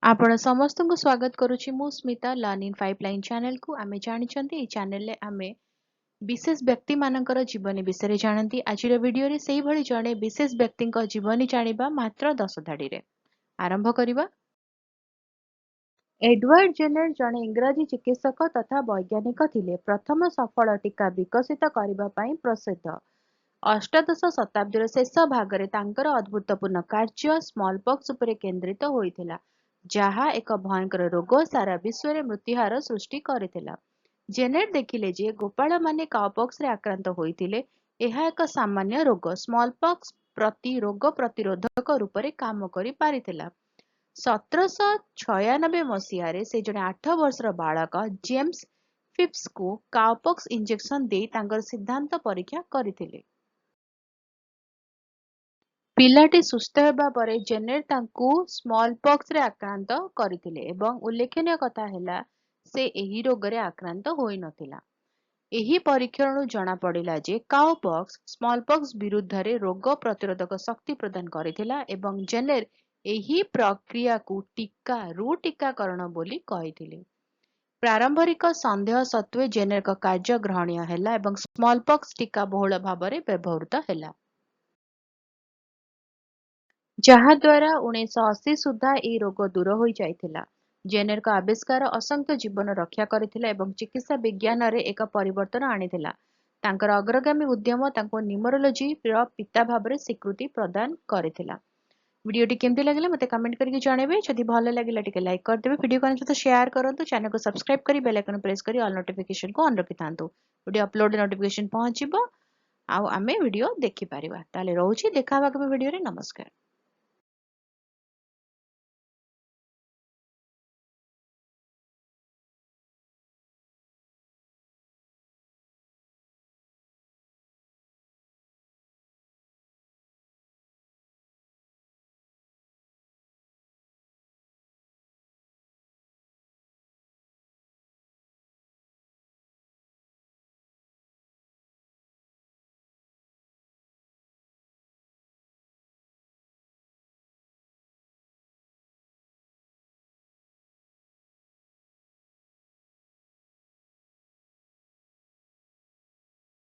आपण समस्त को स्वागत करुछि मु Smita learn in pipeline channel को आमे जानिछंती ए चैनल ले आमे विशेष व्यक्ति मानकर जीवनी विषय जानती आज वीडियो रे सेही भली जणे विशेष व्यक्ति जीवनी जानिबा मात्र 10 धाड़ी रे आरंभ करिबा। एडवर्ड जेनर जणे इंग्रजी चिकित्सक तथा वैज्ञानिक थिले। प्रथम सफल टीका विकसित करिबा पई प्रसिद्ध। अष्टादश शताब्दीर शेष भागरे तांकर अद्भुतपूर्ण कार्य स्मॉल पॉक्स उपरे केंद्रित होइथिला, जहा एक भयंकर रोग सारा विश्व में मृत्युहार सृष्टि करथिला। जेनेट देखिले जे गोपाल माने काउपॉक्स रे आक्रांत होइथिले। एहा एक सामान्य रोग स्मॉल पॉक्स प्रति रोग प्रतिरोधक रूप में काम करि पारिथिला। 1796 मसीह से जड़े 8 वर्षर बालक जेम्स फिप्स को काउपॉक्स इंजेक्शन दे तांकर सिद्धांत परीक्षा करथिले। पिलाटी सुस्थ हेबा परे जेनेट तांकु स्मॉल पॉक्स रे आक्रांत करथिले एवं उल्लेखनीय कथा हैला से एही रोग रे आक्रांत होई नथिला। एही परीक्षणनु जणा पड़िला जे काउपॉक्स स्मॉल पॉक्स विरुद्ध रे रोग प्रतिरोधक शक्ति प्रदान करथिला एवं जेनेर एही प्रक्रिया को टीका रु टीकाकरण बोली कहिथिले। प्रारंभिक संदेह सत्वे जेनेर का कार्य ग्रहणीय हैला एवं स्मॉल पॉक्स टीका बहुल भाबरे व्यवहृत हैला, जहा द्वारा 1980 सुधा ए रोग दूर हो जाइथिला। जेनेर का आविष्कार असंख्य जीवन रक्षा करथिला एवं चिकित्सा विज्ञान रे एक परिवर्तन आनिथिला। तांकर अग्रगामी उद्यम तांको न्यूमरोलॉजी रो पिता भाबरे स्वीकृति प्रदान करथिला। वीडियोटी केमती लागले मते कमेंट करके जणेबे। जदि भलो लागिला टिके लाइक कर देबे, वीडियो को सहित शेयर करंतु, चैनल को सब्सक्राइब करी बेल आइकन प्रेस करी ऑल नोटिफिकेशन को ऑन रखिथांतु। वीडियो अपलोड नोटिफिकेशन पहुंचीबो आ आमे वीडियो देखि परिबा। ताले रहउची देखा वीडियो रे। नमस्कार।